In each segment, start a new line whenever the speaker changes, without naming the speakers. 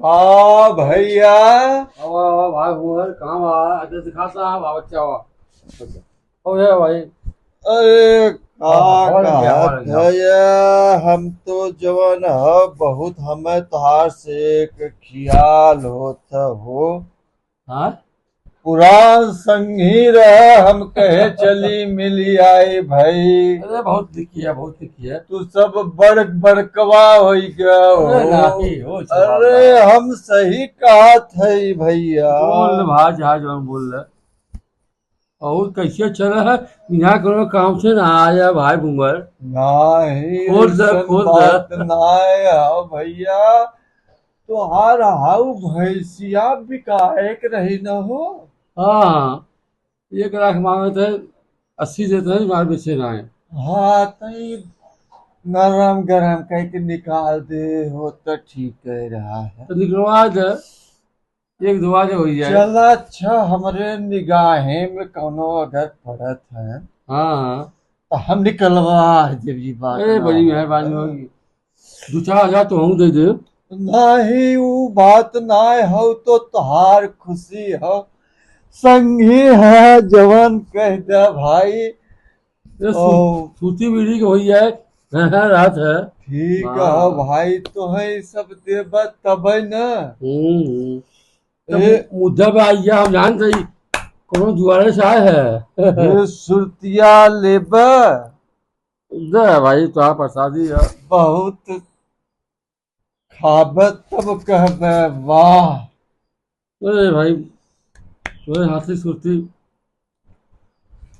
हाँ भैया।
भाई हुआ कहाँ हुआ अच्छा दिखाता है बच्चा हुआ हो गया भाई।
अरे
हॉल गया हॉल गया।
भैया हम तो जवन है बहुत हमें तोहार से एक ख्याल होत हो।
हाँ
पुरान संगी रहे हम कहे चली मिली आई भाई।
अरे बहुत लिखी है
तू सब बड़कवा हो गया
अरे
हो।
नहीं हो
अरे हम सही कहा थे भैया।
बोल भाई जहाँ जो बोल रहे और कैसे चल रहा है यहाँ करो काम से ना आया भाई घूमर
नहीं
खोल दे,
ऐसन
खोल दे।
बात नाय है भैया। तोहार हाउ भैंसिया बिकाए के रही न हो।
हाँ 1 लाख मांगे थे 80 देते हैं मार बेचे ना है।
हाँ तई नरम गरम कह के निकाल दे हो तो ठीक कह रहा है।
तो निकलवा दे 1 2 हो जाए।
चल अच्छा हमरे निगाहें में कोनो अगर पड़त है
हाँ
तो हम निकलवा जब ये बात
अरे
ना
बड़ी
हो।
मेहरबानी होगी 2 4 हजार तो हम दे दे।
नहीं वो बात ना हो तो तोहार खुशी हो। संगी है जवान कह दे भाई।
ये
ओ
सूती बीड़ी की हो जाए रात है।
ठीक
हाँ।
है भाई तो है सब देब तब न।
तो मुद्दा पे आई गया हम जानते ही कोनो जुआरे से आए है
ये सुरतिया लेब
दे भाई तो आप प्रसादी है।
बहुत खाब तब कहब वाह।
अरे भाई तुम्हारे हाथी सुरती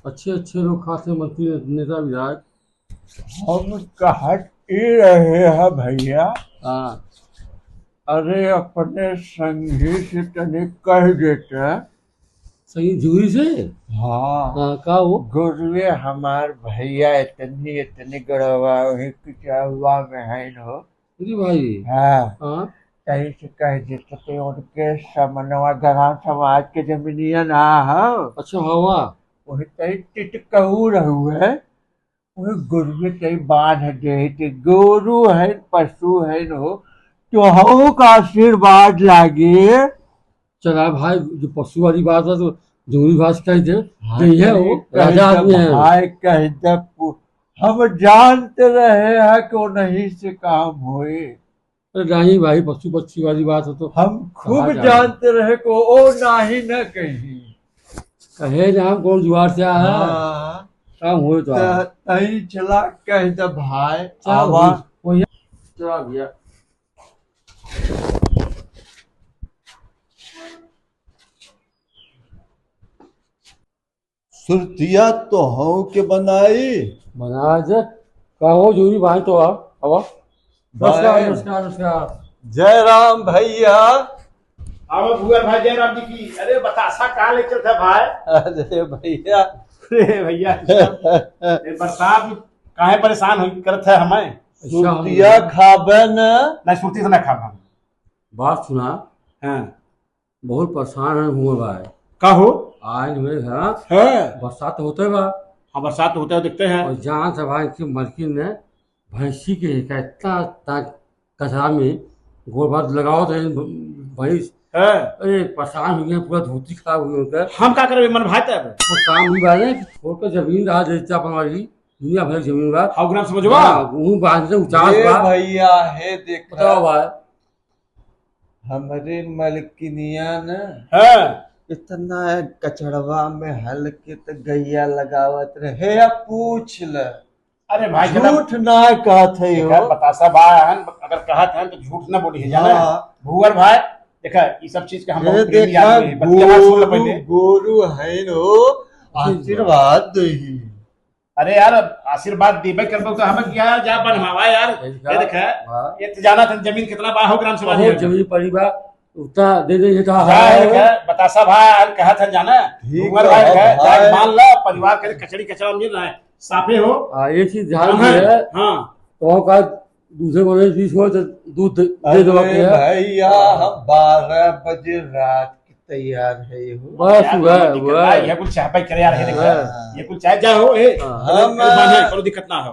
अच्छे अच्छे लोग खाते मंत्री नेता विधायक।
हम कहत ई रहे हैं भैया।
हाँ
अरे अपने संगी से तने कह देते।
सही जूही से।
हाँ
हाँ का वो
गुरुए हमार भैया इतनी गड़वा हुआ में है न।
अरे भाई।
हाँ
हाँ
तही से कह देते तो उनके समनवा ग्राम समाज के जमीनिया ना हो।
अच्छा हवा
वही तही टिटकहू रहू है। वही गुरुए तही बांध दे थे गोरु है पशु है न हो। तो हम का आशीर्वाद लागे।
चला भाई जो पशु वाली बात है तो जूही भाष कह दे नहीं है वो राजा आदमी है।
भाई कह दे हम जानते रहे हैं कि वो नहीं से काम होए।
अरे नहीं भाई पशु पक्षी वाली बात है तो
हम खूब
कहा जाए।
जानते रहे को ओ नाही न कहीं।
कहे ना हम कौन जुआर से आया है
हाँ
काम हुए तो आया।
तही चला कह दे भाई
चलो
आवा।
भैया चला भैया।
सुरतिया तो हूँ के बनाई।
बना दे कहो जूही भाई तो आ हवा। नमस्कार
भाई।
नमस्कार नमस्कार।
जय राम भैया।
आओ भूअर भाई जयराम जी की। अरे बतासा कहाँ ले चलता भाई।
अरे भैया
अरे भैया ये बरसात काहे परेशान हो करत है हमें।
सुरतिया खाबे न।
ना सुरती से ना खा हम।
बात सुना
हाँ
बहुत परेशान है हुए भाई।
का हो।
आज मेरे घर
है
बरसात होते बा
हाँ बरसात होते हुए दिखते हैं।
और जहाँ से भाई की मलकिन ने भैंसी के इतना कचरा में गोड़ भात लगाओ तो भैंस
है
अरे परेशान हो गए पूरा धोती खराब हो गया।
हम का करे मन भाई तब
वो काम भी बारे छोड़ कर जमीन रहा देता अपन वाली दुनिया भर की जमीन बा।
हाउ ग्राम समझवा।
गेहूँ बांधते उचास
ये
बा।
भैया है देखा
बताओ भाई
हमारे मलकिनिया न
है
इतना कचड़वा में हल्के तो गैया लगावत रहे। या पूछ ल
अरे भाई
झूठ ना कहत है
देखा
हो।
बतासा भाई अगर कहत हैं तो झूठ ना बोली है जाना।
हाँ।
भूअर भाई देखा ये सब चीज के हम
ये
बहुत प्रेमी
देखा
आदमी हैं। बतिया बात सुन लो पहले।
गोरु है नो आशीर्वाद दही।
अरे यार आशीर्वाद दीबे करबो तो हमें क्या जा बनवावा यार। ये देखा ये तो जाना था जमीन कितना बा हो ग्राम समाज
बहुत
में।
जमीन पड़ी बा उतना दे दे तो
जाए देखा बतासा भाई कहा था जाना।
ठीक
भूअर भाई
है
देखा
भाई।
जाए मान लो परिवार के कचड़ी कचरा मिल रहा है साफे हो।
ये चीज ध्यान में है
हाँ
तो का दूसरे बोले 20 हो तो दूध दे दो
अरे भैया हम 12 बजे रात की तैयार है हो।
बस
यार,
वह
ये
वह
ये कुछ चाह पाई करे यार। ये देखा
हाँ।
ये कुछ चाह जा हो ए
हाँ।
हम करो दिक्कत ना हो।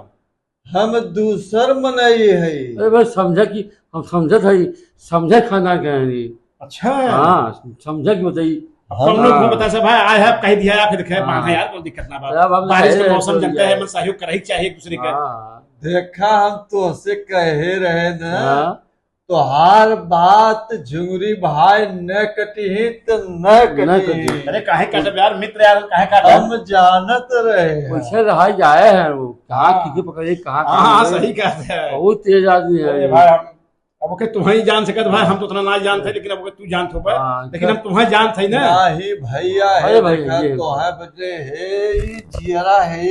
हम दूसर मनाई है।
अरे बस समझा कि हम समझत है, समझे खाना कहनी।
अच्छा
हाँ समझा कि बताइए।
हम लोग को बता सब भाई आए हैं कह दिया या फिर देखे बांधा यार कोई दिक्कत ना बात। बारिश के मौसम जनते हैं मन सहयोग कर ही चाहिए एक दूसरे का।
देखा हम तो से कहे रहे न तो हर बात झुंगरी भाई न कटी तो न कटी।
अरे काहे काटब यार मित्र यार काहे काटब।
हम जानत रहे
वैसे रहा जाए हैं वो कहाँ किसी पकड़े कहाँ।
हाँ सही कहते हैं
बहुत तेज आदमी है
भाई। हम अब ओके तुम्हें जान सकत भाई हम तो उतना ना जानते लेकिन अब तू जान थो लेकिन हम तुम्हें जानते ही ना।
नहीं भैया है देखा तो है बजे है जियरा है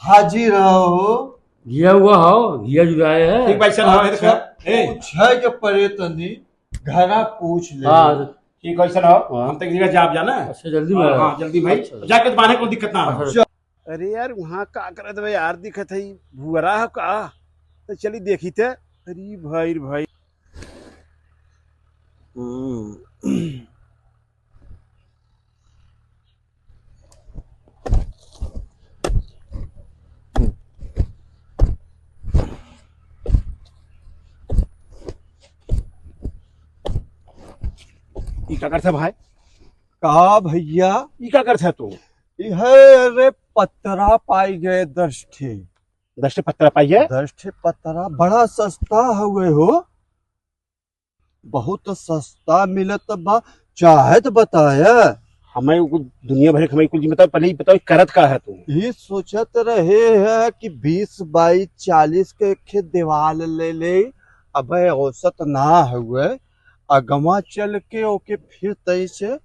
हाजिर हो
घिया हुआ हो घिया जुगाए है।
ठीक भाई चल है देखा
पूछे के परे तनी घरा पूछ ले।
हाँ
ठीक है चल हम तक जगह जाब जाना।
अच्छा जल्दी
हाँ जल्दी भाई जाके बाहर कोई दिक्कत ना हो।
अरे यार वहाँ का करत भाई यार दिखत है भुअरा है का तो चली देखी थे। अरे भाई रे भाई ई का करथे भाई।
कहा भैया
ई का करथे तू।
यह अरे पत्रा पाई गए
10 पत्रा पाइए।
10 पत्रा बड़ा सस्ता हुए हो बहुत सस्ता मिलत बा चाहे तो बताया।
हमें दुनिया भर हमें कुछ बताओ पहले ही बताओ करत का है तू।
ये सोचत रहे है कि 20 बाई 40 के खेत दीवार ले ले अब औसत ना हुए अगवा चल के ओके फिर तई से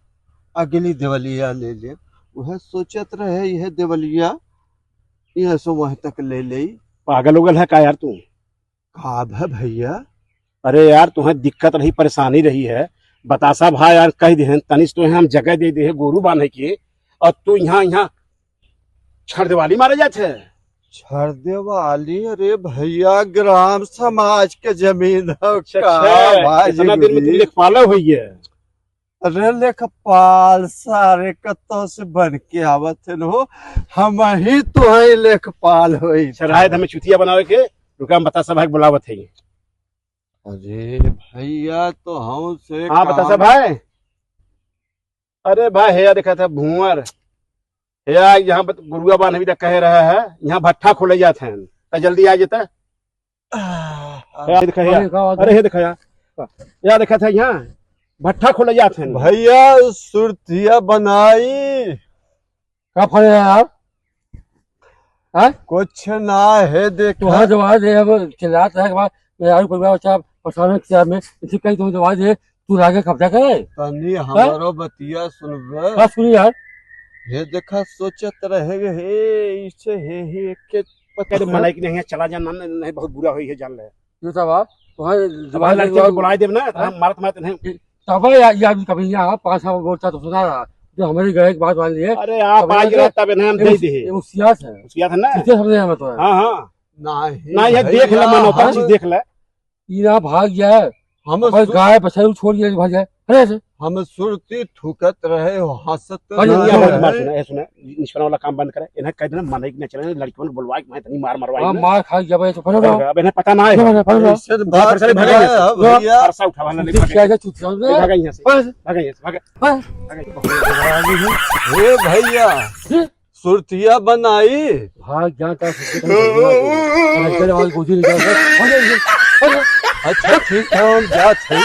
अगली देवलिया ले ले। वह सोचत रहे यह देवलिया यह सो वह तक ले ले।
पागल उगल है का यार तू।
खाब है भैया।
अरे यार तुम्हें दिक्कत रही परेशानी रही है बतासा भाई यार कह दे तनिष तो हम जगह दे दे गोरू बांधे के और तू यहाँ छड़ दिवाली मारे जाते।
छड़ दिवाली अरे भैया ग्राम समाज के जमीन
इतना दिन में तुम लेखपाल हुई है।
अरे लेखपाल सारे कत्तो से बन के आवत हो हम ही तो है लेखपाल हुई।
शरायत हमें चुतिया बनावे के रुका बता सब बुलावत है।
अरे भैया तो हम से
हाँ बता सब भाई। अरे भाई है देखा था भूअर या यहाँ गुरुआ बान अभी तक कह रहा है यहाँ भट्ठा खोले जाते हैं तो जल्दी आ जाता। अरे हे देखा या देखा था यहाँ भट्ठा खोले जाते हैं
भैया सुरतिया बनाई
का फल है यार।
कुछ ना है देख
तुम्हारा जवाब दे अब चिल्लाता है के बाद यार परिवार अच्छा परेशान के में इसी कहीं तुम जवाब दे तू आगे कब्जा करे
तनी हमारो बतिया सुनबे।
हाँ सुनी यार।
ये देखा सोचत रहे हे इसे हे के
पता मलाई की नहीं चला जाना नहीं बहुत बुरा हुई है जान ले।
ये सब आप तुम्हारे
जवाब लड़के को बुला देव ना मारत मारत नहीं
तब यार कभी नहीं आया 5 साल बोलता तो सुना रहा जो हमारी गए बात मान ली है।
अरे आप आ गए तब हम दे दे
उसियात है
उसियात है ना
सीधे समझे हम तो।
हां हां
ना
ये देख ले मानो चीज देख ले
इना भाग गया
हम
गाय बछड़ू छोड़ के भाग जाए। अरे
हम सुरती थूकत रहे हंसत
सुना निष्पन्न वाला काम बंद करे इन्हें कह देना मन नहीं चले लड़कियों को बुलवा के मैं मार मरवाई
मार खा जब तो फरो
अब इन्हें पता ना है
भैया
परसा उठावा ना
क्या चुतिया
भागा यहां से भागा यहां से भागा
हे भैया सुरतिया बनाई
भाग जा का चले वाली गोदी निकाल।
अच्छा ठीक है हम जात है।